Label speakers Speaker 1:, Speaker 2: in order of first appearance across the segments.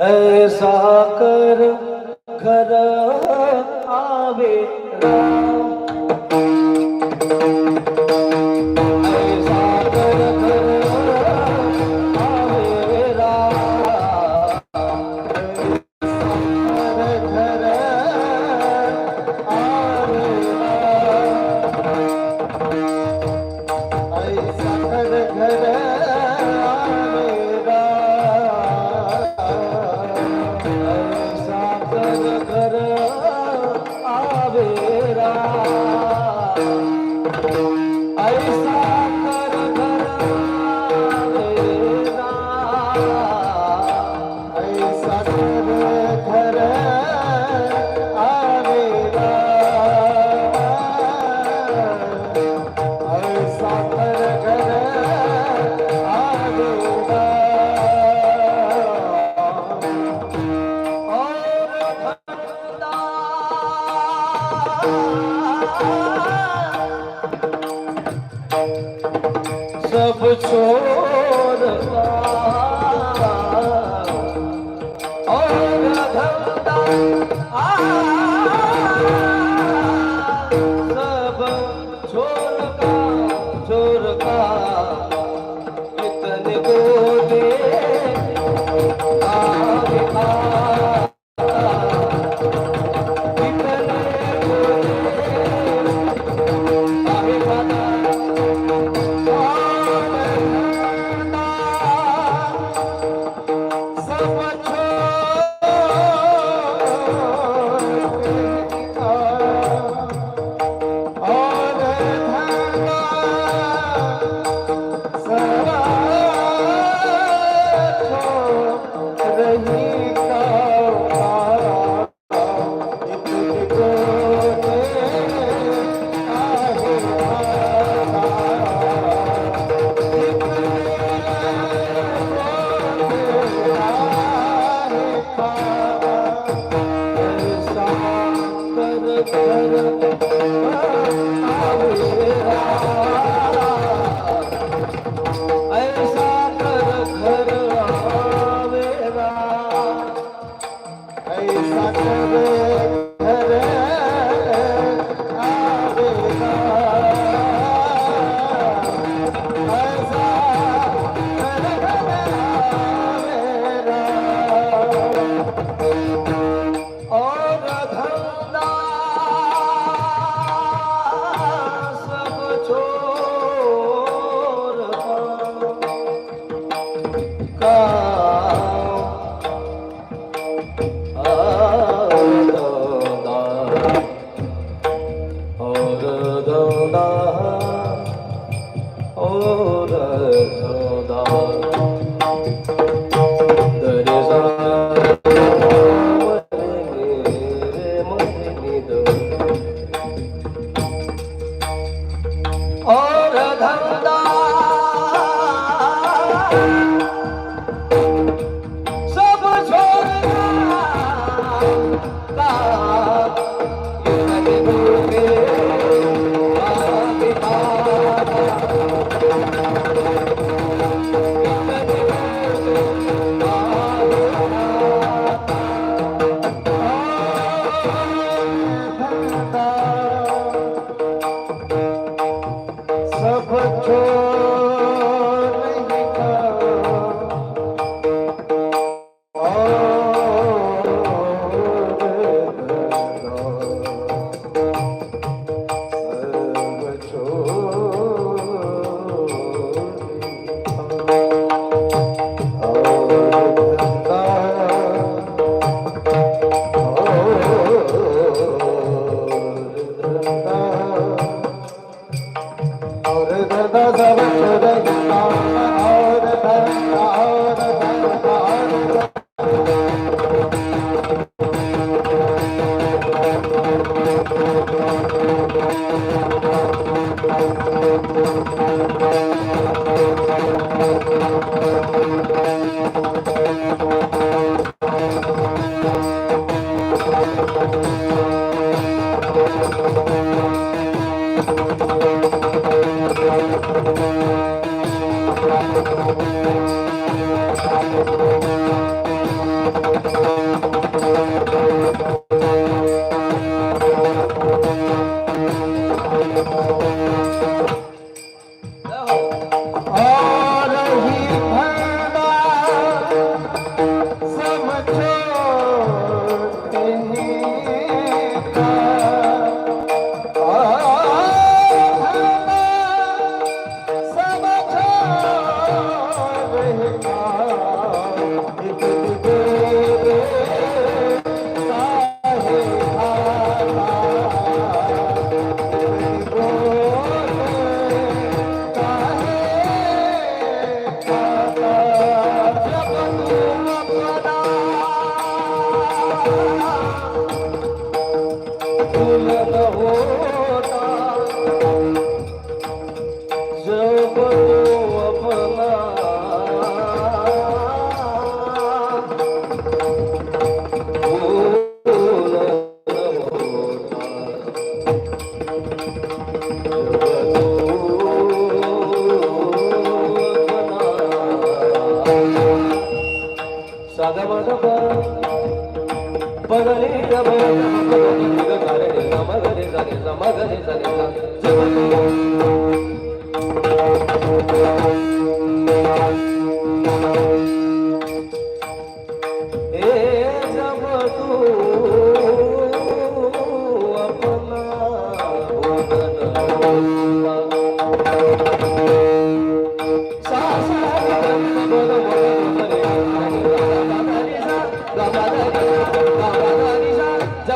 Speaker 1: ऐसा कर घर आवे राम, ऐसा कर घर आवे राम, घर आवे राम, ऐसा कर घर सब छोड़ता और धंधा सब छोड़ता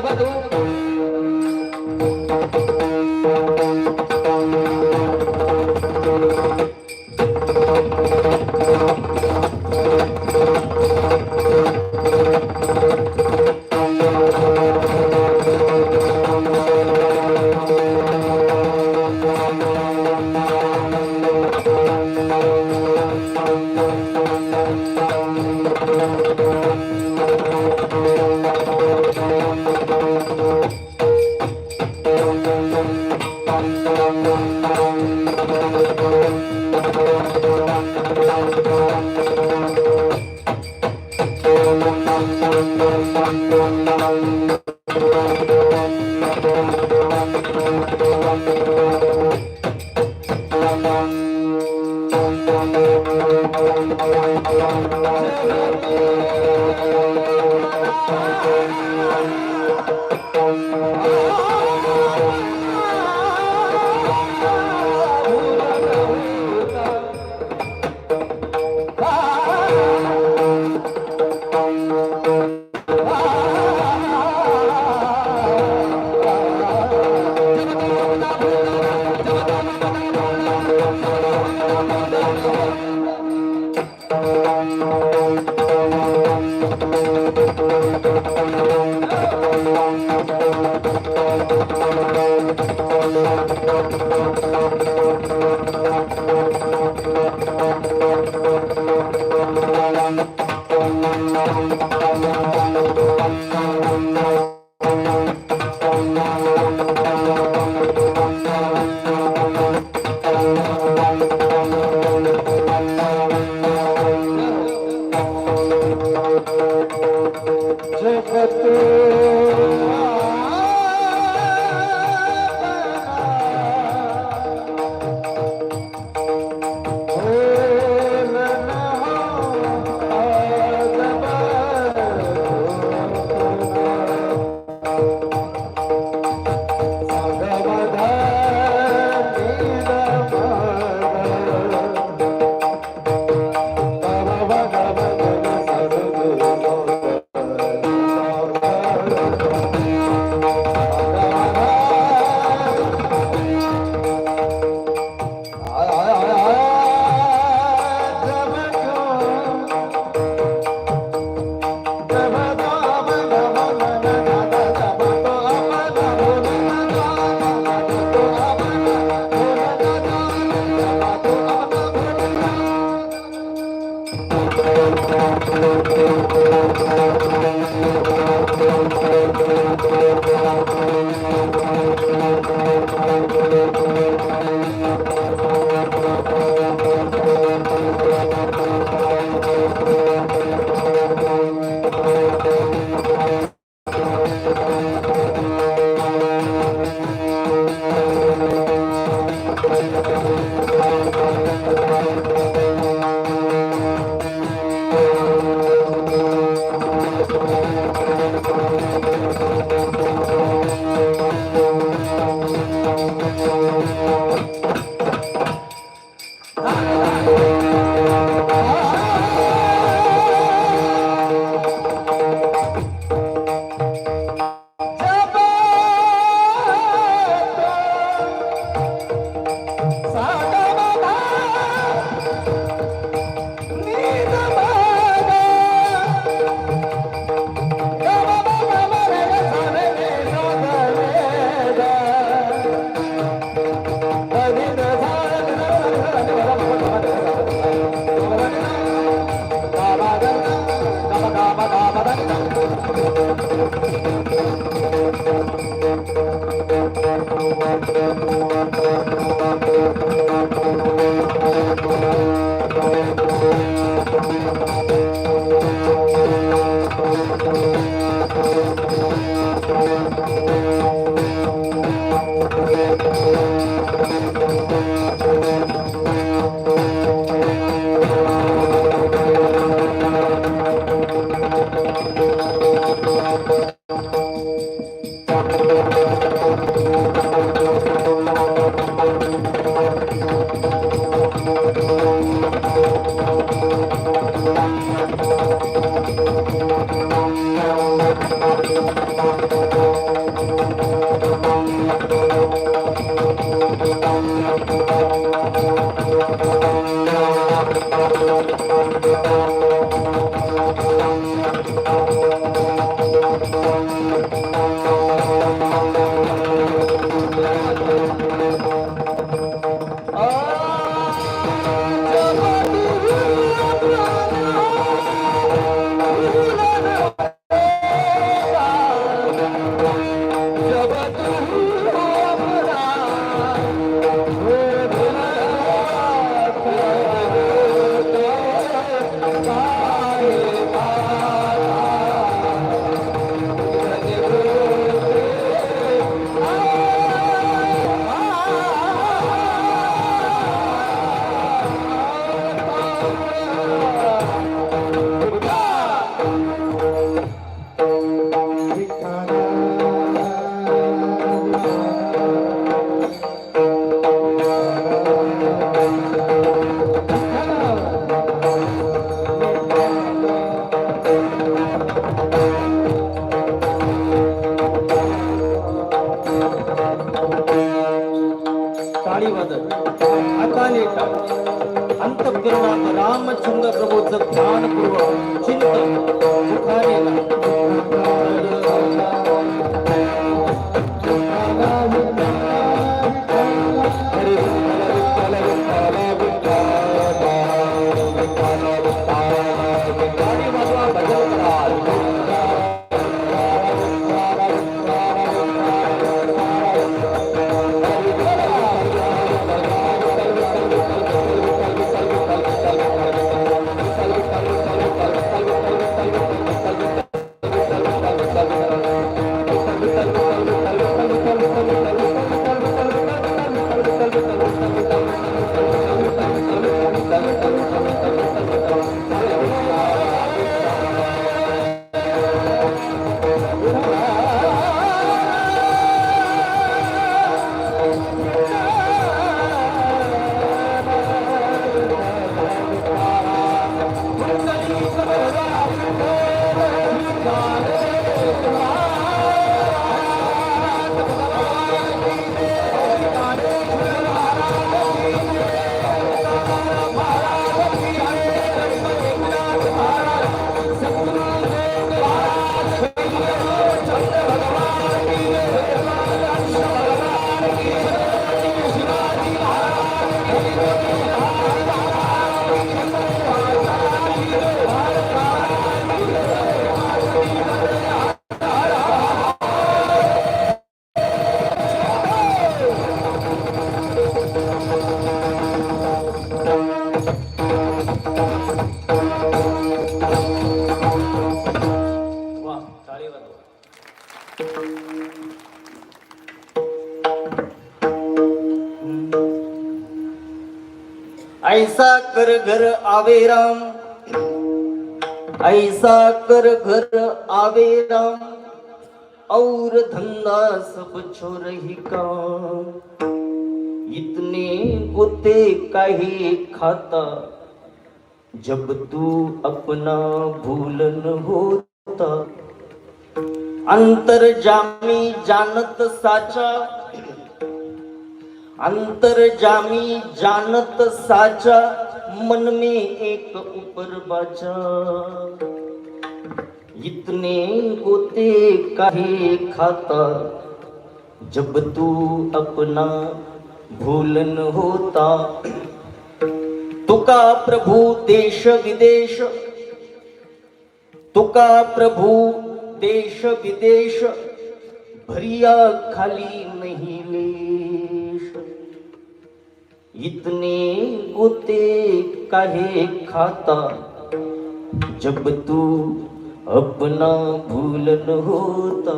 Speaker 1: जब टाळी वाजत हाताने टाळ अंतःकरणात रामचंद्र प्रभूचं ध्यानपूर्वक चिंतन मुखाने ऐसा कर घर आवे राम, ऐसा कर घर आवे राम, और धंधा सब छोड़ ही काम। इतने गोते काहे खाता, जब तू अपना भूलन होता। अंतर्जामी जानत साचा, अंतर्जामी जानत साचा, मन में एक ऊपर बाचा। इतने गोते काहे खाता, जब तू अपना भूलन होता। तुका प्रभु देश विदेश, तुका प्रभु देश विदेश, भरिया खाली नहीं लेश। इतने गोते काहे खाता, जब तू अपना भूलन होता।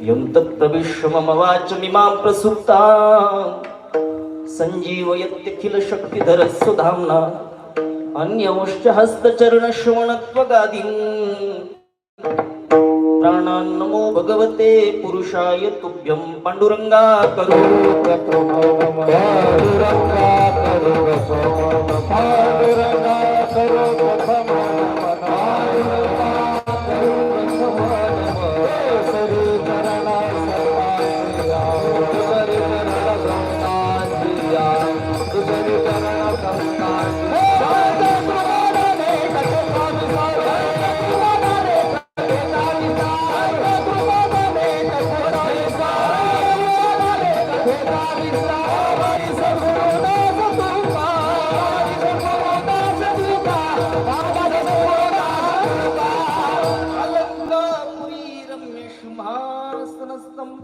Speaker 1: यं तत्प्रविश्य मम वाचमिमां प्रसुप्तां, संजीवयत्यखिल शक्तिधर सुधाम्ना। अन्यौश्च हस्तचरण श्रवणत्वगादीन् प्राणान् नमो भगवते पुरुषाय तुभ्यं। पांडुरंगा करो पांडुरंगा करो पांडुरंगा करो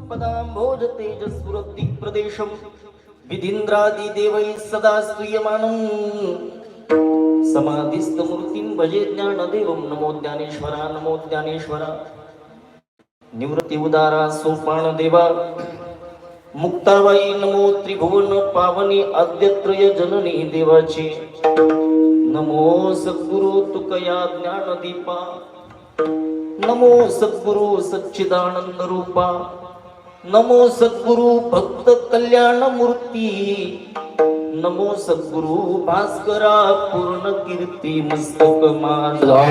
Speaker 1: पदाम्भोज तेजस्फुरति प्रदेशं विधीन्द्रादि देवैः सदा स्तूयमानं। समाधिस्थ मूर्तिं भजे ज्ञानदेवं। नमो ज्ञानेश्वरा नमो ज्ञानेश्वरा। निवृत्ति उदारा सोपान देवा मुक्ताबाई नमो त्रिभुवन पावनी आद्यत्रय जननी देवाची। नमो सद्गुरु तुकया ज्ञानदीपा, नमो सद्गुरु सच्चिदानंद रूपा, नमो सद्गुरु भक्त कल्याण मूर्ती, नमो सद्गुरु भास्करा पूर्ण कीर्ती। मस्तक माझा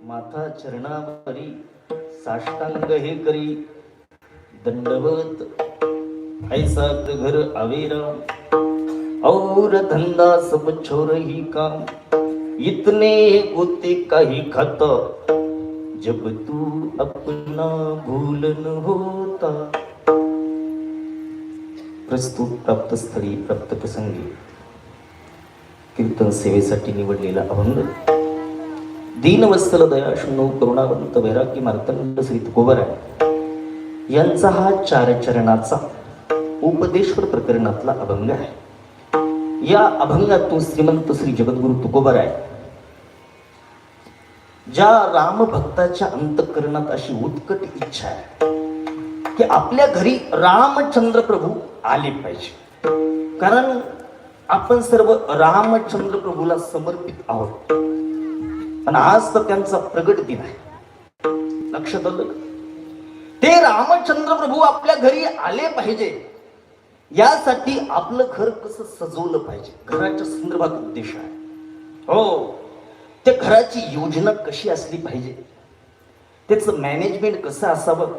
Speaker 1: माथा चरणावरी साष्टांग हे करी दंडवत ऐसा घर आवेरा और धंदा सब छोर ही काम इतने होते काही खत जब तू अपना भूलन होता. प्रस्तुत प्राप्त स्थळी प्राप्त प्रसंगी कीर्तन सेवेसाठी निवडलेला अभंग दीनवत्सल दयाशून्य करुणावंत वैरागी मार्तंड श्री तुकोबराय यांचा हा 4 चरणाचा उपदेश्वर प्रकरणातला अभंग आहे. या अभंगातून श्रीमंत श्री जगद्गुरु तुकोबराय ज्या रामभक्ताच्या अंतःकरणात अशी उत्कट इच्छा आहे की आपल्या घरी रामचंद्र प्रभू आले पाहिजे, कारण आपण सर्व रामचंद्र प्रभूला समर्पित आहोत. पण आज तर त्यांचा प्रगट दिन आहे. लक्षात आलं? ते रामचंद्र प्रभू आपल्या घरी आले पाहिजे यासाठी आपलं घर कसं सजवलं पाहिजे, घराच्या संदर्भात उद्देश आहे. हो, ते घराची योजना कशी असली पाहिजे, त्याचं मॅनेजमेंट कसं असावं,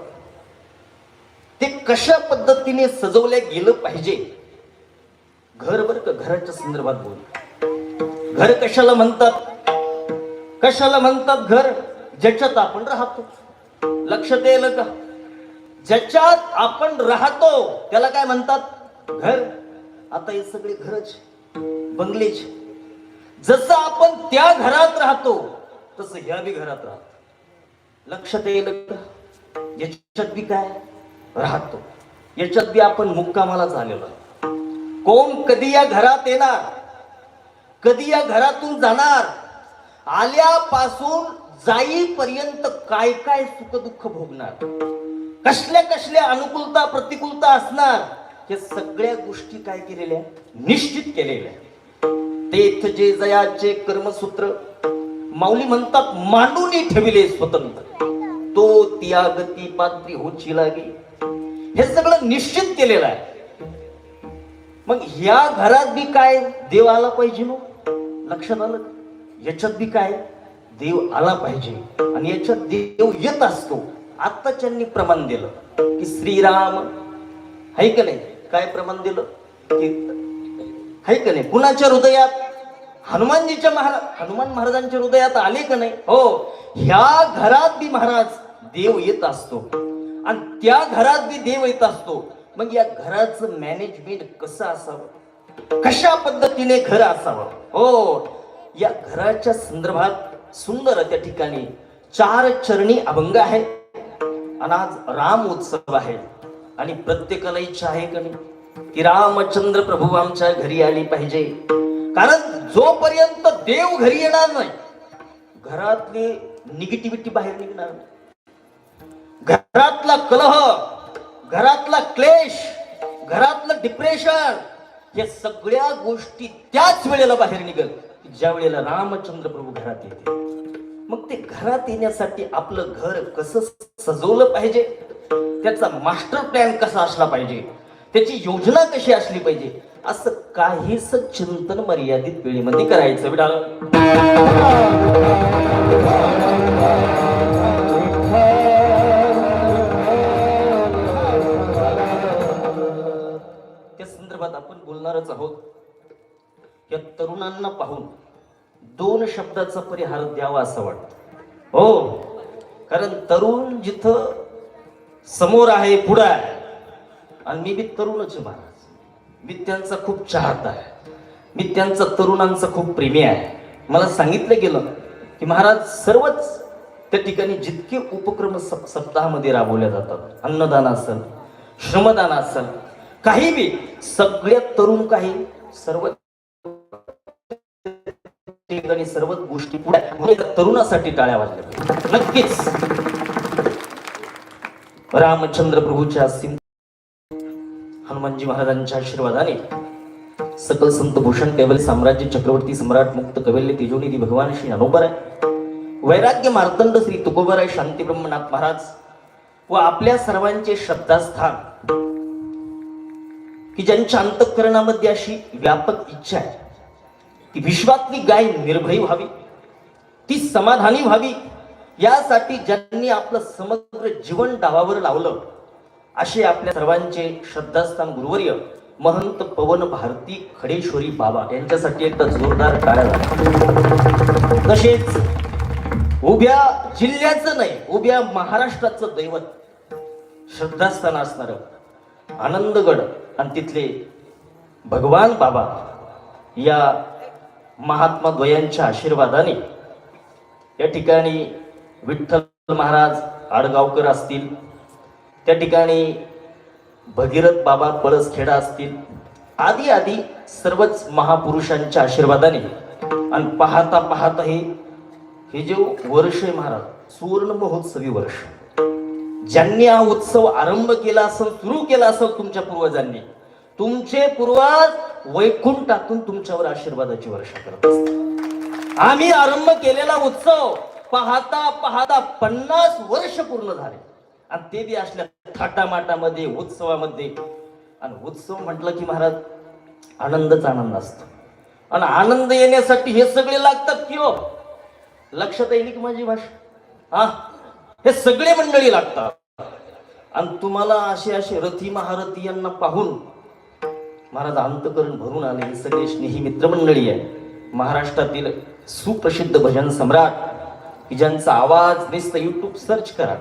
Speaker 1: ते कशा पद्धतीने सजवल्या गेलं पाहिजे. घर बर का, घराच्या संदर्भात बोल. घर कशाला म्हणतात? कशाला म्हणतात घर? ज्याच्यात आपण राहतो. लक्षात येईल का? ज्याच्यात आपण राहतो त्याला काय म्हणतात? घर. आता हे सगळे घरच, बंगलेच. जसं आपण त्या घरात राहतो तसं ह्या बी घरात राहतो. लक्षात येईल का? याच्यात बी काय राहतो, याच्यात बी आपण मुक्कामाला झालेलो. कोण कधी या घरात येणार, कधी या घरातून जाणार, आल्यापासून जाईपर्यंत काय काय सुख दुःख भोगणार, कसल्या कसल्या अनुकूलता प्रतिकूलता असणार, हे सगळ्या गोष्टी काय केलेल्या, निश्चित केलेल्या. तेथ जे जयाचे कर्मसूत्र माऊली म्हणतात मांडून ठेविले स्वतंत्र, तो त्यागती पात्री होची लागे. हे सगळं निश्चित केलेलं आहे. मग ह्या घरात बी काय देव आला पाहिजे. मग लक्षात आलं? याच्यात बी काय देव आला पाहिजे, आणि याच्यात देव येत असतो. आत्ताच्यांनी प्रमाण दिलं की श्रीराम आहे का नाही? काय प्रमाण दिलं? आहे का नाही? कुणाच्या हृदयात? हनुमान महाराजांच्या हृदयात आले का नाही? हो. ह्या घरात बी महाराज देव येत असतो आणि त्या घरात बी देव येत असतो. मग या घराचं मॅनेजमेंट कसं असावं, कशा पद्धतीने घर असावं, हो, या घराच्या संदर्भात सुंदर त्या ठिकाणी 4 चरणी अभंग आहे. आणि आज राम उत्सव आहे आणि प्रत्येकाला इच्छा आहे का नाही की रामचंद्र प्रभू आमच्या घरी आली पाहिजे. कारण जोपर्यंत देव घरी येणार नाही, घरातली निगेटिव्हिटी बाहेर निघणार नाही. घरातला कलह, घरातला क्लेश, घरातलं डिप्रेशन, या सगळ्या गोष्टी त्याच वेळेला बाहेर निघल ज्या वेळेला रामचंद्र प्रभू घरात येते. मग ते घरात येण्यासाठी आपलं घर कसं सजवलं पाहिजे, त्याचा मास्टर प्लॅन कसा असला पाहिजे, त्याची योजना कशी असली पाहिजे, असं काहीच चिंतन मर्यादित वेळेमध्ये करायचं. विडाळ त्या संदर्भात आपण बोलणारच आहोत. या तरुणांना पाहून 2 शब्दाचा परिहार द्यावा असं वाटतं. हो, कारण तरुण जिथं समोर आहे, पुढं आहे, आणि मी बी तरुणच आहे महाराज. मी त्यांचा खूप चाहता आहे, मी त्यांचा तरुणांचा खूप प्रेमी आहे. मला सांगितलं गेलं की महाराज सर्वच त्या ठिकाणी जितके उपक्रम सप्ताहामध्ये राबवल्या जातात, अन्नदान असेल, श्रमदान असेल, काही बी, सगळ्या तरुण काही सर्व ठिकाणी सर्वच गोष्टी पुढे तरुणासाठी टाळ्या वाजल्या. नक्कीच रामचंद्र प्रभूच्या हनुमानजी महाराजांच्या आशीर्वादाने सकल संत भूषण कैवल्य साम्राज्य चक्रवर्ती सम्राट मुक्त कवल्य तेजोनिधी भगवान श्री ज्ञानोबा वैराग्य मार्तंड श्री तुकोबाराय शांती ब्रह्मनाथ महाराज व आपल्या सर्वांचे श्रद्धास्थान, की ज्यांच्या अंतःकरणामध्ये अशी व्यापक इच्छा आहे की विश्वातली गाय निर्भय व्हावी, ती समाधानी व्हावी, यासाठी ज्यांनी आपलं समग्र जीवन डावावर लावलं, असे आपल्या सर्वांचे श्रद्धास्थान गुरुवर्य महंत पवन भारती खडेश्वरी बाबा यांच्यासाठी एकदा जोरदार टाळ्या झाल्या. तसेच उभ्या जिल्ह्याचं नाही, उभ्या महाराष्ट्राचं दैवत श्रद्धास्थान असणार आनंदगड आणि तिथले भगवान बाबा या महात्मा द्वयांच्या आशीर्वादाने या ठिकाणी विठ्ठल महाराज आडगावकर असतील, त्या ठिकाणी भगीरथ बाबा पळसखेडा असतील, आदी आदी सर्वच महापुरुषांच्या आशीर्वादाने आणि पाहता पाहता हे जे वर्ष आहे महाराज, सुवर्ण महोत्सवी वर्ष, ज्यांनी हा उत्सव आरंभ केला असेल, सुरू केला असेल तुमच्या पूर्वजांनी, तुमचे पूर्वज वैकुंठातून तुमच्यावर आशीर्वादाची वर्षा करत असतात. आम्ही आरंभ केलेला उत्सव पाहता पाहता 50 वर्ष पूर्ण झाले आणि ते बी असल्या थाटामाटामध्ये, उत्सवामध्ये. आणि उत्सव म्हटलं की महाराज आनंदच आनंद असतो आणि आनंद येण्यासाठी हे सगळे लागतात की हो, लक्षात येईल की माझी भाषा, हे सगळे मंडळी लागतात. आणि तुम्हाला असे रथी महारथी यांना पाहून महाराज अंतकरण भरून आले. हे सगळे स्नेही मित्रमंडळी आहे, महाराष्ट्रातील सुप्रसिद्ध भजन सम्राट, की ज्यांचा आवाज नुसतं युट्यूब सर्च करा.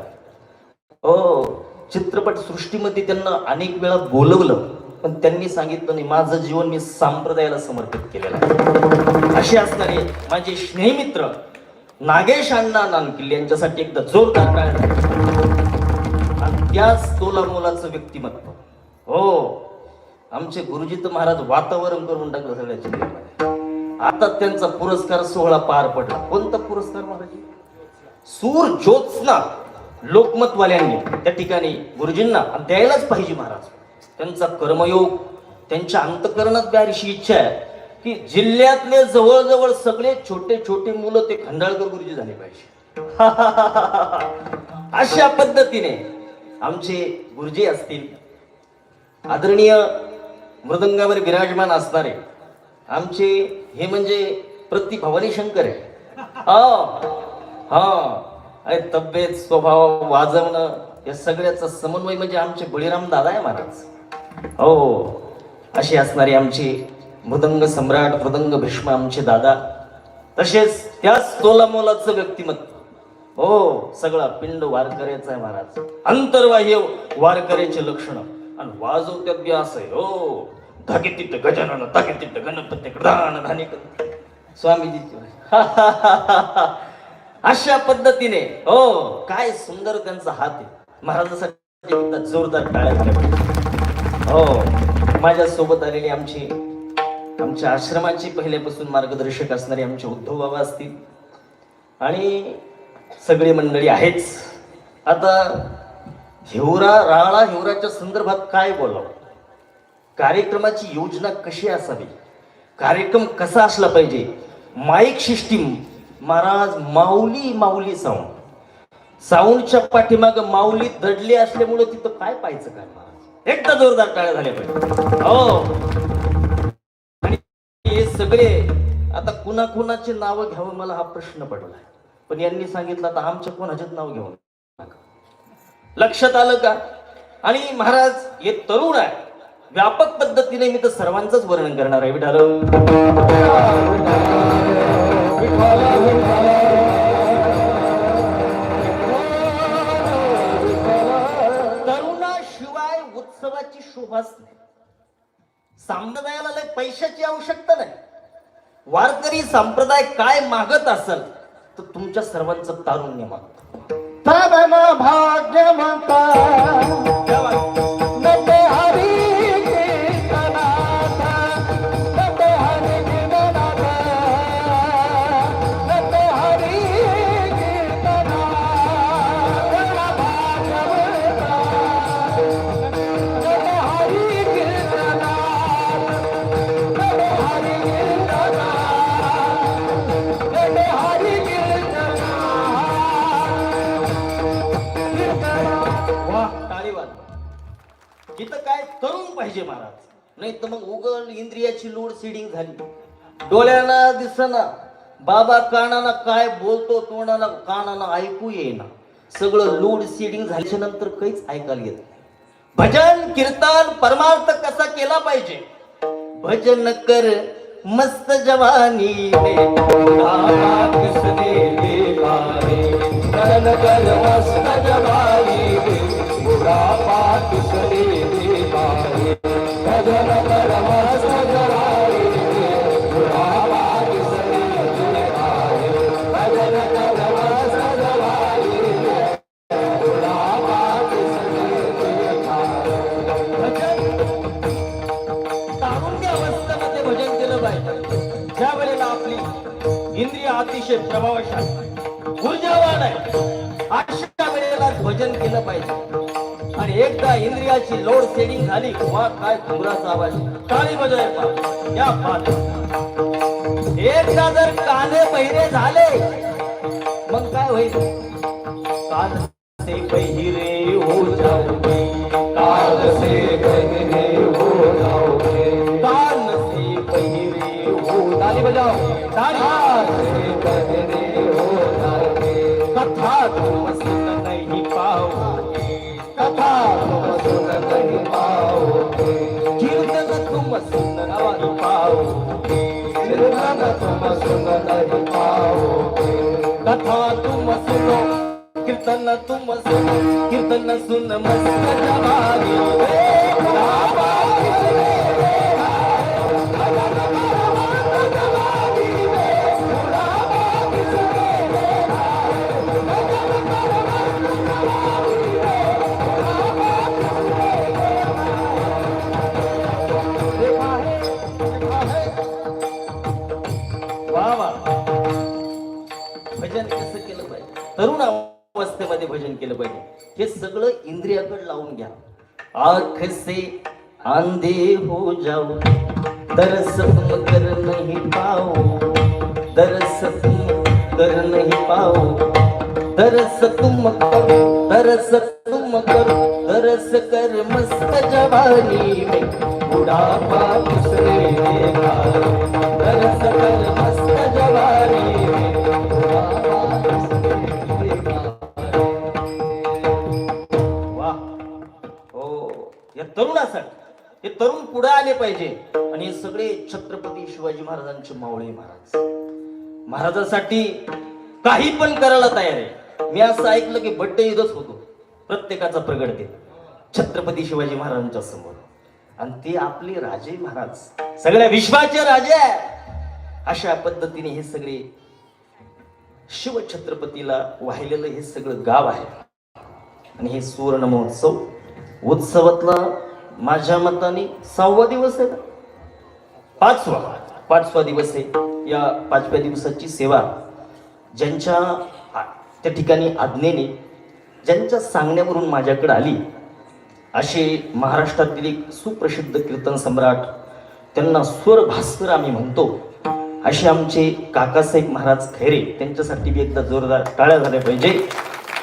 Speaker 1: चित्रपट सृष्टीमध्ये त्यांना अनेक वेळा बोलवलं, पण त्यांनी सांगितलं नाही माझं जीवन मी संप्रदायाला समर्पित केलेलं आहे. असे असणारे माझे स्नेही मित्र नागेश अण्णा नानकिल्ले यांच्यासाठी एकदा जोरदार टाळ्या. आणि त्याच तोलामोलाचं व्यक्तिमत्व, हो, आमचे गुरुजी तर महाराज वातावरण करून टाकलं सगळ्या जिल्ह्यामध्ये. आता त्यांचा पुरस्कार सोहळा पार पडला. कोणता पुरस्कार महाराज? सूर ज्योत्स्ना लोकमतवाल्यांनी त्या ठिकाणी गुरुजींना द्यायलाच पाहिजे महाराज. त्यांचा कर्मयोग, त्यांच्या अंतकरणात गारीशी इच्छा आहे की जिल्ह्यातले जवळजवळ सगळे छोटे छोटे मुलं ते खंडाळकर गुरुजी झाले पाहिजे. अशा पद्धतीने आमचे गुरुजी असतील, आदरणीय मृदंगावर विराजमान असणारे आमचे हे म्हणजे प्रतिभवानी शंकर आहे. आणि तब्येत, स्वभाव, वाजवणं या सगळ्याचा समन्वय म्हणजे आमचे बळीराम दादा आहे महाराज. हो, असे असणारे आमचे
Speaker 2: मृदंग सम्राट मृदंग भीष्म आमचे दादा, तसेच त्याच तोलामोलाचं व्यक्तिमत्व. हो, सगळा पिंड वारकऱ्याचा आहे महाराज, अंतर्बाह्य वारकऱ्याचे लक्षण आणि वाजवत्यात बी असं आहे. हो, धागितीत गजानन धागितीत गणपती दान धानिक स्वामीजीची अशा पद्धतीने. हो, काय सुंदर त्यांचा हात आहे. महाराजासाठी एकदा जोरदार टाळ्या झाल्या पाहिजे. हो, माझ्या सोबत आलेली आमच्या आश्रमाची पहिल्यापासून मार्गदर्शक असणारे आमचे उद्धव बाबा असतील आणि सगळी मंडळी आहेच. आता हिवराच्या संदर्भात काय बोलावं, कार्यक्रमाची योजना कशी असावी, कार्यक्रम कसा असला पाहिजे, माईक सिस्टीम महाराज माऊली साऊंडच्या पाठीमाग माऊली दडली असल्यामुळे तिथं काय पाहायचं काय महाराज. एकदा जोरदार टाळ्या झाल्या पाहिजे. हो, आणि हे सगळे आता कुणाकुणाचे नाव घ्यावं मला हा प्रश्न पडला, पण यांनी सांगितलं आता आमच्या कोणाचेच नाव घेऊन नका. लक्षात आलं का? आणि महाराज हे तरुण आहे, व्यापक पद्धतीने मी तर सर्वांचंच वर्णन करणार आहे. तरुणाशिवाय उत्सवाची शोभाच नाही. संप्रदायाला पैशाची आवश्यकता नाही. वारकरी संप्रदाय काय मागत असेल तर तुमच्या सर्वांचं तारुण्य मागतो.
Speaker 3: भाग्यवंता
Speaker 2: इथं काय तरुण पाहिजे महाराज, नाही तर मग उगल इंद्रियाची लोड सेडिंग झाली, डोळ्याला दिसना, बाबा कानाला काय बोलतो तोंडाला कानाला ऐकू येईना, सगळं लोड सेडिंग झाल्याच्या नंतर काहीच ऐकायला येत नाही. भजन कीर्तन परमार्थ कसा केला पाहिजे, भजन कर मस्त जवानी मस्त जवानी ज्या वेळेला आपली इंद्रिय अतिशय प्रभावशाली ऊर्जावान आहे अशा वेळेला भजन केलं पाहिजे. आणि एकदा इंद्रियाची लोड सेडिंग झाली वा काय घुंगराचा आवाज, टाळी बजावायचा या बात. एकदा जर काने बहिरे झाले मग काय होईल, कान से बहिरे हो जाओगे, कान से बहिरे हो जाओगे, कान से बहिरे हो, ताली बजाओ ताली हो जाओगे, कथा तुम सुन नहीं पाओगे, कथा तुम सुन नहीं पाओगे, कीर्तन तुम सुन नहीं पाओगे, कीर्तन तुम सुन नहीं पाओगे, कथा तुम सुनो कीर्तन तुम सुनो, कीर्तन सुन मस्त जवानी भजन कसं केलं पाहिजे, तरुण अवस्थेमध्ये भजन केलं पाहिजे. हे सगळं इंद्रियाकडे लावून घ्या. आँख से अंधे हो जाओ, दरस तुम कर नहीं पाओ, दरस तुम कर नहीं पाओ, दरस तुम करो, दरस तुम करो, दरस कर मस्त जवानी में बुढ़ापा दूसरे देखा, दरस कर मस्त जवानी में बुढ़ापा दूसरे देखा. वाह, हो, या तरुणासाठी हे तरुण पुढे आले पाहिजे
Speaker 1: आणि हे सगळे छत्रपती शिवाजी महाराजांचे मावळे महाराज. महाराजांसाठी काही पण करायला तयार आहे. मी असं ऐकलं की बड्डे इथंच होतो प्रत्येकाचा प्रगट दिन छत्रपती शिवाजी महाराजांच्या समोर, आणि ते आपले राजे महाराज, सगळ्या विश्वाचे राजे आहे. अशा पद्धतीने हे सगळे शिवछत्रपतीला वाहिलेलं हे सगळं गाव आहे. आणि हे सुवर्ण महोत्सव उत्सवातला माझ्या मताने 6वा दिवस आहे, 5वा दिवस आहे. या 5व्या दिवसाची सेवा ज्यांच्या त्या ठिकाणी आज्ञेने, ज्यांच्या सांगण्यावरून माझ्याकडे आली, असे महाराष्ट्रातील एक सुप्रसिद्ध कीर्तन सम्राट, त्यांना स्वर भास्कर आम्ही म्हणतो, असे आमचे काकासाहेब महाराज खैरे. त्यांच्यासाठी बी एकदा जोरदार टाळ्या झाल्या पाहिजे.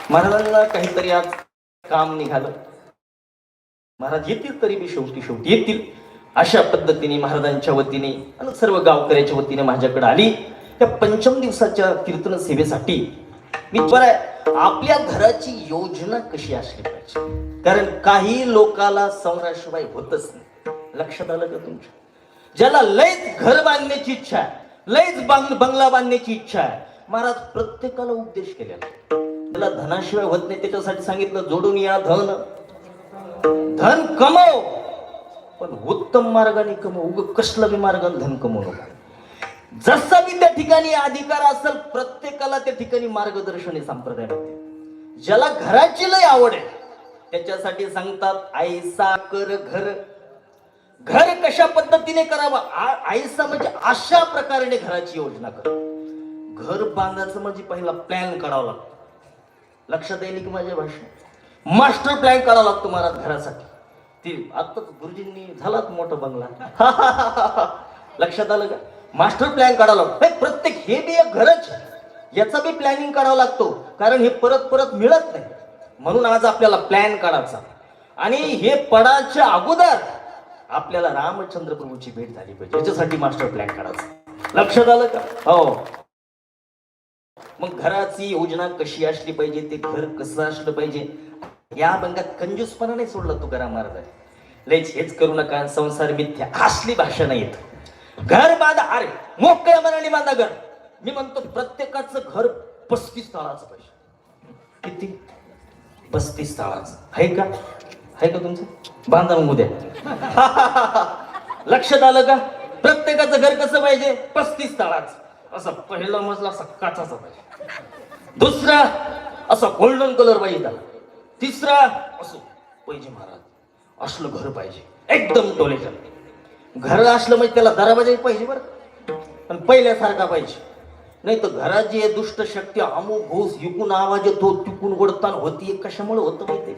Speaker 1: महाराजांना काहीतरी आज काम निघालं, महाराज येतील तरी बी शेवटी येतील. अशा पद्धतीने महाराजांच्या वतीने आणि सर्व गावकऱ्याच्या वतीने माझ्याकडे आली. त्या 5म दिवसाच्या कीर्तन सेवेसाठी मी आपल्या घराची योजना कशी असली पाहिजे, कारण काही लोकाला संसाराशिवाय होतच नाही. लक्षात आलं का तुमच्या? ज्याला लयच घर बांधण्याची इच्छा आहे, लयच बंगला बांधण्याची इच्छा आहे, महाराज प्रत्येकाला उपदेश केलेला. त्याला धनाशिवाय होत नाही, त्याच्यासाठी सांगितलं जोडून या धन कमव, पण उत्तम मार्गाने कमव. उग कसला बी मार्गाने धन कमवू नका. जसा बी त्या ठिकाणी अधिकार असेल, प्रत्येकाला त्या ठिकाणी मार्गदर्शन संप्रदाय म्हणते. ज्याला घराची लय आवड आहे त्याच्यासाठी सांगतात आईसा कर घर. घर कशा पद्धतीने करावं, आईसा म्हणजे अशा प्रकारे घराची योजना कर. घर बांधायचं म्हणजे पहिला प्लॅन काढावा लागतो. लक्षात येईल की माझ्या भाषेत मास्टर प्लॅन काढावा लागतो महाराज घरासाठी. ती आताच गुरुजींनी झालात मोठा बंगला. लक्षात आलं का? मास्टर प्लॅन काढावा लागतो. प्रत्येक हे बी एक घरच, याचा बी प्लॅनिंग काढावं लागतो, कारण हे परत परत मिळत नाही. म्हणून आज आपल्याला प्लॅन काढायचा. आणि हे पडाच्या अगोदर आपल्याला रामचंद्र प्रभूची भेट झाली पाहिजे, याच्यासाठी मास्टर प्लॅन काढायचा. लक्षात आलं का? हो. मग घराची योजना कशी असली पाहिजे, ते घर कसं असलं पाहिजे, या बंगात कंजूसपणा नाही सोडला तुकाराम महाराज. लयच हेच करू नका, संसार मिथ्या, असली भाषा नाही येत. घर बांधा, अरे मोकळ्या मनाने बांधा घर. मी म्हणतो प्रत्येकाचं घर 35 तळाचं पाहिजे. किती? 35 तळाचं आहे का? आहे का तुमचं? बांधा मग उद्या. लक्षात आलं का? प्रत्येकाचं घर कसं पाहिजे? 35 तळाचं. असं पहिला मजला असा काचाचा पाहिजे, दुसरा असा गोल्डन कलर पाहिजे, तिसरा असं पाहिजे महाराज. असलं घर पाहिजे एकदम टोलेचं. घर असलं म्हणजे त्याला दरवाजाही पाहिजे बरं, पण पहिल्यासारखा पाहिजे. नाही तर घरात जे दुष्ट शक्ती अमो घोस इकून आवाज येतो, तिकून वडतान होती. कशामुळे होतं माहिती?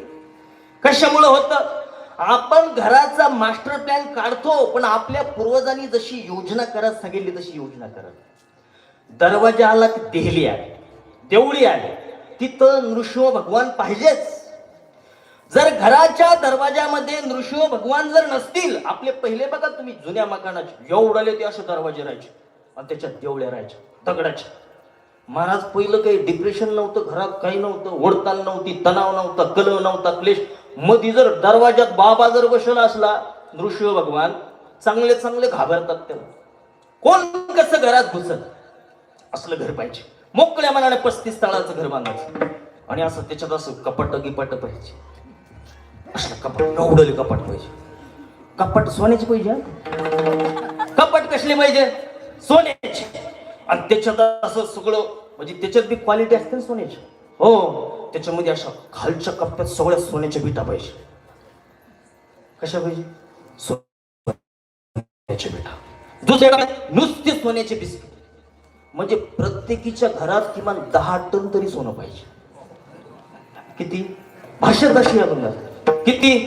Speaker 1: कशामुळे होतं? आपण घराचा मास्टर प्लॅन काढतो, पण आपल्या पूर्वजांनी जशी योजना करत सांगितली तशी योजना करत. दरवाजा आला की देहली आली, देवळी आली, तिथं नृसिंह भगवान पाहिजेच. जर घराच्या दरवाजामध्ये नृसिंह भगवान जर नसतील, आपले पहिले बघा तुम्ही जुन्या मकानाचे एवढाले ते असे दरवाजे राहायचे आणि त्याच्यात देवळ्या राहायच्या दगडाच्या. महाराज पहिलं काही डिप्रेशन नव्हतं, घरात काही नव्हतं, ओढताल नव्हती, तणाव नव्हता, कलह नव्हता, क्लेश. मध्ये जर दरवाजात बाबा जर बसला असला नृसिंह भगवान, चांगले चांगले घाबरतात त्याला. कोण कसं घरात घुसत, असलं घर पाहिजे. मोकळ्या मनाने 35 तळाचं घर बांधायचं, आणि असं त्याच्यात असं कपाट गिपाट पाहिजे. असलं कपाट, एवढं कपाट पाहिजे. कपाट सोन्याचे पाहिजे. कपाट कसले पाहिजे? सोन्याचे. आणि त्याच्यात असं सगळं म्हणजे त्याच्यात बी क्वालिटी असते सोन्याची. हो, त्याच्यामध्ये अशा खालच्या कप्प्यात सगळ्या सोन्याच्या विटा पाहिजे. कशा पाहिजे? सोन्याच्या विटा. दुसऱ्या नुसते सोन्याचे बिस्किट. म्हणजे प्रत्येकीच्या घरात किमान 10 टन तरी सोनं पाहिजे. किती? भाषेत अशी आहे. किती?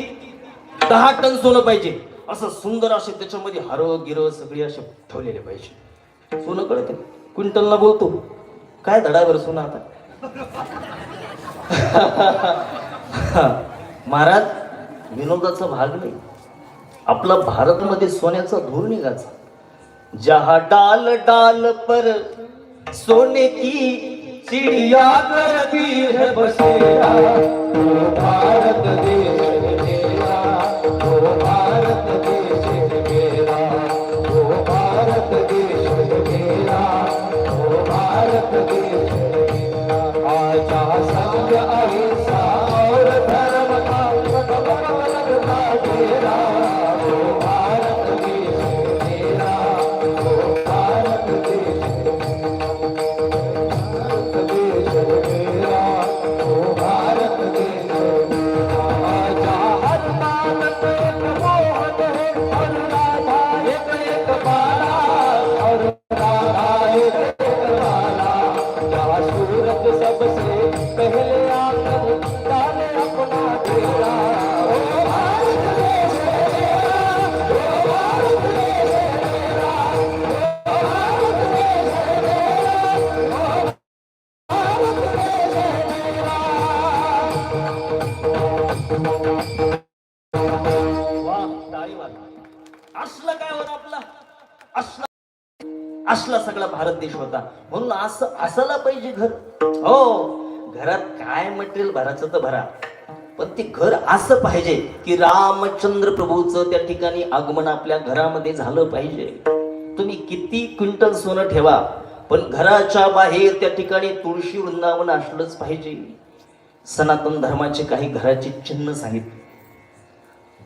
Speaker 1: 10 टन सोनं पाहिजे. असं सुंदर असे त्याच्यामध्ये हार गिर सगळे असे ठेवलेले पाहिजे. सोनं कळते क्विंटलला बोलतो, काय धडावर सोनं आता. महाराज विनोदाचा भाग नाही, आपला भारतमध्ये सोन्याचा धूर निघायचा. जहा डाल डाल पर सोने की चिड़िया करती है बसेरा, वो भारत देश मेरा, वो भारत देश मेरा.
Speaker 2: आपला
Speaker 1: असला असला सगळा भारत देश होता. म्हणून असं असायला पाहिजे घर. हो, घरात काय मटेरियल भरायचं तर भरा, पण ते घर असं पाहिजे की रामचंद्र प्रभूचं त्या ठिकाणी आगमन आपल्या घरामध्ये झालं पाहिजे. तुम्ही किती क्विंटल सोनं ठेवा, पण घराच्या बाहेर त्या ठिकाणी तुळशी वृंदावन असलंच पाहिजे. सनातन धर्माचे काही घराचे चिन्ह सांगितले.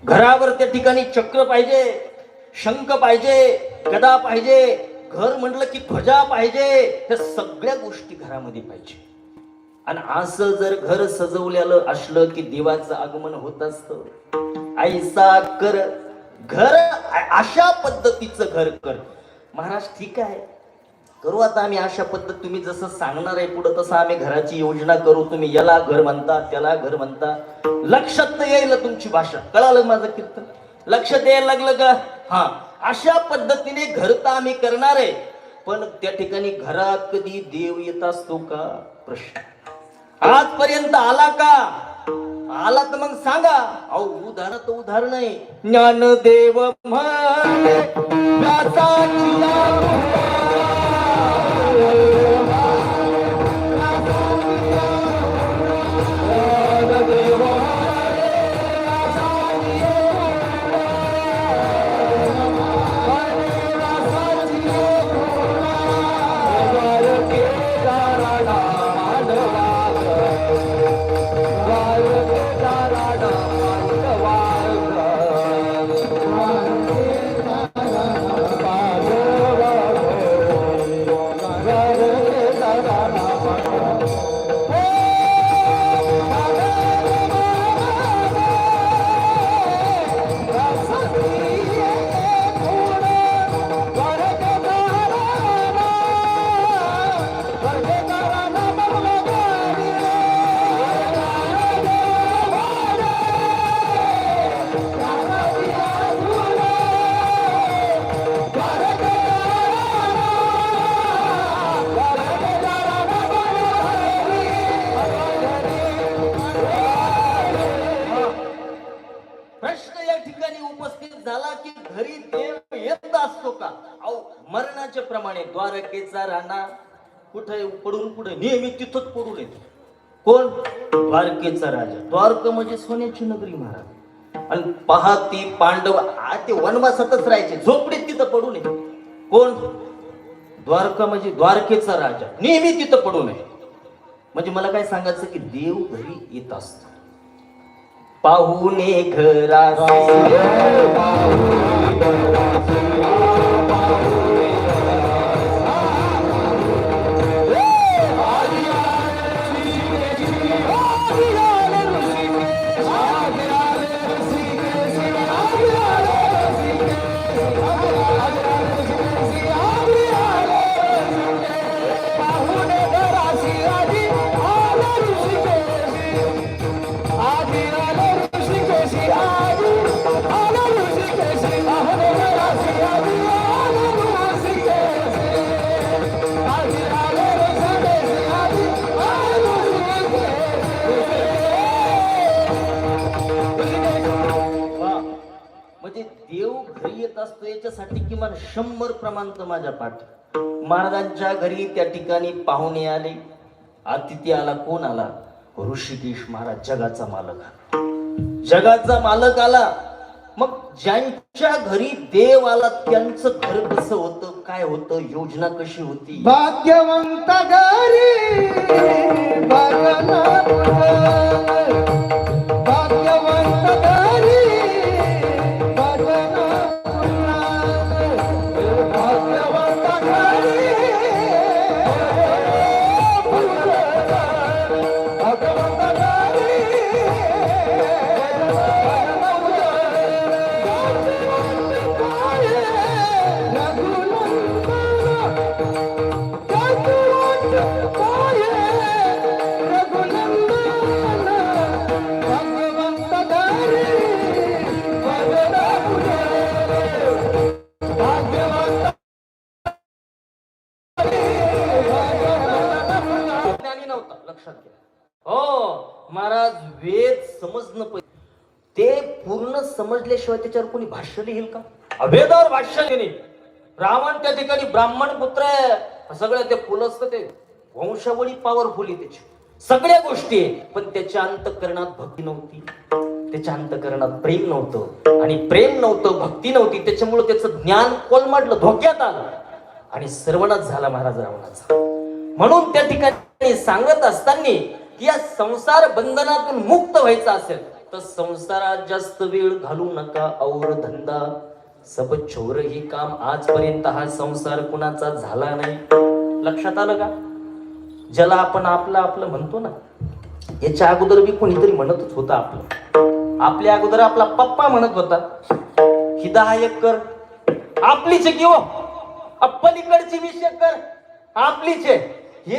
Speaker 1: घरावर त्या ठिकाणी चक्र पाहिजे, शंख पाहिजे, गदा पाहिजे. घर म्हटलं की ध्वजा पाहिजे. ह्या सगळ्या गोष्टी घरामध्ये पाहिजे. आणि असं जर घर सजवलेलं असलं की देवाचं आगमन होत असतं. ऐसा कर घर, अशा पद्धतीचं घर कर. महाराज ठीक आहे, करू आता आम्ही अशा पद्धत, तुम्ही जसं सांगणार आहे पुढं तसं आम्ही घराची योजना करू. तुम्ही याला घर म्हणता, त्याला घर म्हणता. लक्षात तर येईल तुमची भाषा. कळालं माझं कीर्तन? लक्षात यायला लागलं का? हा, अशा पद्धतीने घर तर आम्ही करणार आहे, पण त्या ठिकाणी घरात कधी देव येत असतो का? प्रश्न आजपर्यंत आला का? आला तर मग सांगा. अहो, उदाहरण तर उदाहरण आहे. ज्ञानदेव म्हणे व्यासाची प्रमाणे द्वारकेचा राणा कुठे पडून कुठे नेहमी तिथंच पडून येतो. कोण? द्वारकेचा राजा. द्वारका म्हणजे सोन्याची नगरी महाराज. आणि पहा ती पांडव ते वनवासातच राहायचे, झोपडीत तिथं पडून येते. कोण? द्वारका म्हणजे द्वारकेचा राजा नेहमी तिथं पडून आहे. म्हणजे मला काय सांगायचं की देव घरी येत असतो. पाहुणे घरा याच्यासाठी किमान 100 प्रमाण माझ्या पाठ. महाराजांच्या घरी त्या ठिकाणी पाहुणे आले, अतिथी आला. कोण आला? ऋषिकेश महाराज, जगाचा मालक आला. जगाचा मालक आला. मग ज्यांच्या घरी देव आला त्यांचं घर कसं होतं, काय होतं, योजना कशी होती?
Speaker 3: भाग्यवंत घरी भाग्यवंत घरी
Speaker 1: महाराज वेद समजणं ते पूर्ण समजल्याशिवाय त्याच्यावर कोणी भाष्य लिहिल का?
Speaker 2: अभेदार भाष्य केले. रावण त्या ठिकाणी ब्राह्मण पुत्र आहे, सगळं ते फुल असतं ते वंशावळी पॉवरफुली त्याची सगळ्या गोष्टी आहे, पण त्याच्या अंतःकरणात भक्ती नव्हती, त्याच्या अंतःकरणात प्रेम नव्हतं, आणि प्रेम नव्हतं, भक्ती नव्हती, त्याच्यामुळे त्याचं ज्ञान कोलमडलं, धोक्यात आलं आणि सर्वनाश झाला महाराज रावणाचा. म्हणून त्या ठिकाणी सांगत असताना की या संसार बंधनातून मुक्त व्हायचं असेल तर संसारात जास्त वेळ घालू नका. और धंदा सब छोर ही काम. आजपर्यंत हा संसार कुणाचा झाला नाही. लक्षात आलं का? ज्याला आपण आपलं आपलं म्हणतो ना, याच्या अगोदर बी कोणीतरी म्हणतच होता आपलं. आपल्या अगोदर आपला पप्पा म्हणत होता ही 10 एकर आपलीच आहे, किंवा पलीकडची 20 एकर आपलीच आहे, हे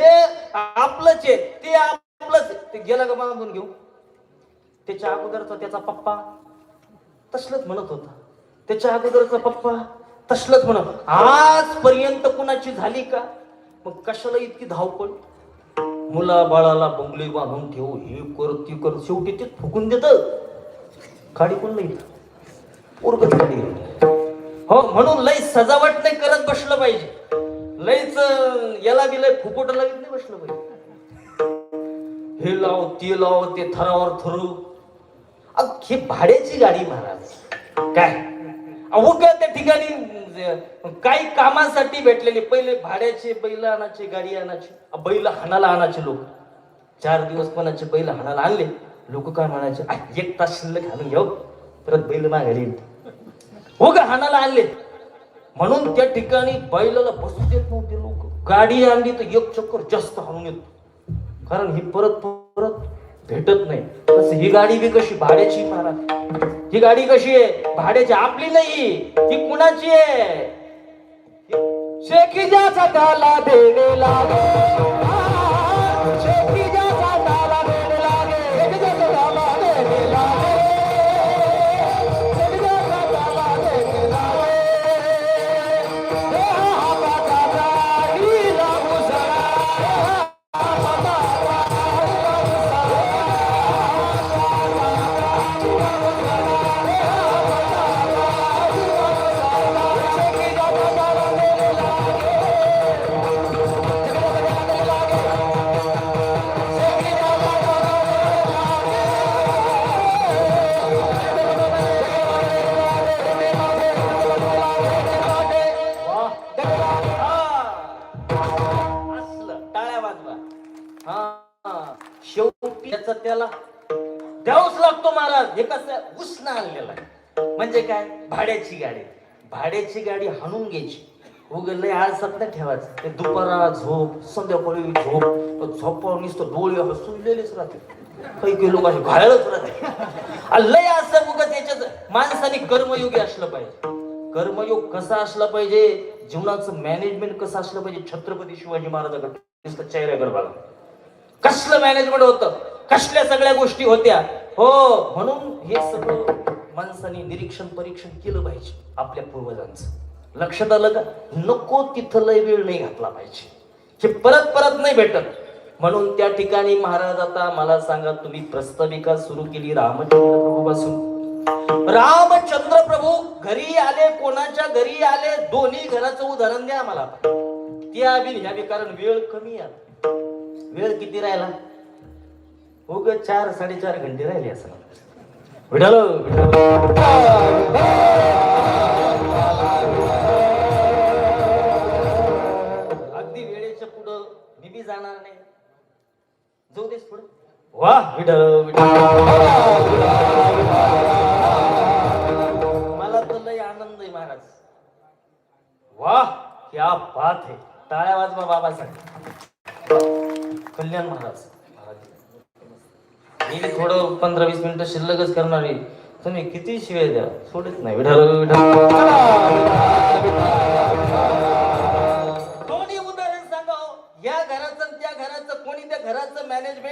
Speaker 2: आपलंच आहे, ते आपलंच. ते गेलं का बांधून घेऊ. त्याच्या अगोदरचा त्याचा पप्पा तसलंच म्हणत होता, त्याच्या अगोदरचा पप्पा तसलंच म्हणत. आजपर्यंत कुणाची झाली का? मग कशाला इतकी धावपळ? मुला बाळाला बंगले बांधून ठेवू, हे कर ती कर, शेवटी ते फुकून देत. खाडी कोण नाही उरगत खाडी. हो, म्हणून लय सजावट नाही करत बसलं पाहिजे, लयच याला बी लय फुकट लागत नाही बसलं पाहिजे. हे लाव ते लाव, ते थरावर थरू. हे भाड्याची गाडी महाराज. काय अहो का त्या ठिकाणी काही कामासाठी भेटलेले. पहिले भाड्याचे बैल आणायचे, गाडी आणायची, बैल हाणाला आणायचे लोक. 4 दिवस कोणाचे बैल हाणाला आणले, लोक काय म्हणायचे, 1 तास शिल्लक हाणून घेऊ, परत बैल माघारी येईल. हो का, हाणाला आणले. म्हणून त्या ठिकाणी बैलाला बसू देत नव्हते लोक. गाडी आणली तर 1 चक्कर जास्त हाणून येतो, कारण ही परत परत भेटत नाही. तसं ही गाडी बी कशी भाड्याची महाराज. ही गाडी कशी आहे? भाड्याची, आपली नाही, ती कुणाची आहे? शेकीच्या सटाला देणे लागे, शेकीच्या सटाला देणे लागे, शेकीच्या सटाला देणे लागे, शेकीच्या सटाला देणे लागे. शेवटी याचा त्याला द्यावच लागतो महाराज. हे कसं उष्ण आणलेला आहे. म्हणजे काय? भाड्याची गाडी. भाड्याची गाडी हाणून घ्यायची, उगलय आळसात नाही ठेवायचं. ते दुपारा झोप, संध्याकाळी झोप, झोपावर नुसतं डोळे हसुलेलेच राहते. काही लोक असे घायळच राहते. लय असं उगाच याच्यात माणसाने कर्मयोगी असलं पाहिजे. कर्मयोग कसा असला पाहिजे, जीवनाचं मॅनेजमेंट कसं असलं पाहिजे. छत्रपती शिवाजी महाराजांकडे नुसतं चेहऱ्याकडे बघा, कसलं मॅनेजमेंट होतं, कसल्या सगळ्या गोष्टी होत्या. हो, म्हणून हे सगळं माणसाने निरीक्षण परीक्षण केलं पाहिजे आपल्या पूर्वजांचं. लक्षात आलं का? नको तिथं लय वेळ नाही घातला पाहिजे, हे परत परत नाही भेटत. म्हणून त्या ठिकाणी महाराज आता मला सांगा, तुम्ही प्रस्ताविका सुरू केली रामचंद्र प्रभू पासून. रामचंद्र प्रभू घरी आले, कोणाच्या घरी आले, दोन्ही घराचं उदाहरण द्या मला. त्या बी ह्या बी, कारण वेळ कमी आहे. वेळ किती राहिला? उग 4-4.5 घंटे राहिले असं. विठाल अगदी वेळेच्या पुढं मी बी जाणार नाही. जाऊ देस पुढे. वा विठाल मला तर लय आनंद आहे महाराज. वाह क्या बात है. टाळ्या वाजवा बाबासाठी. कल्याण महाराज. मी थोडं 15-20 मिनिटं शिल्लकच करणार आहे. तुम्ही किती शिवाय द्या, सोडत नाही. कोणी उदाहरण सांगा, या घराचं त्या घराचं, कोणी त्या घराचं मॅनेजमेंट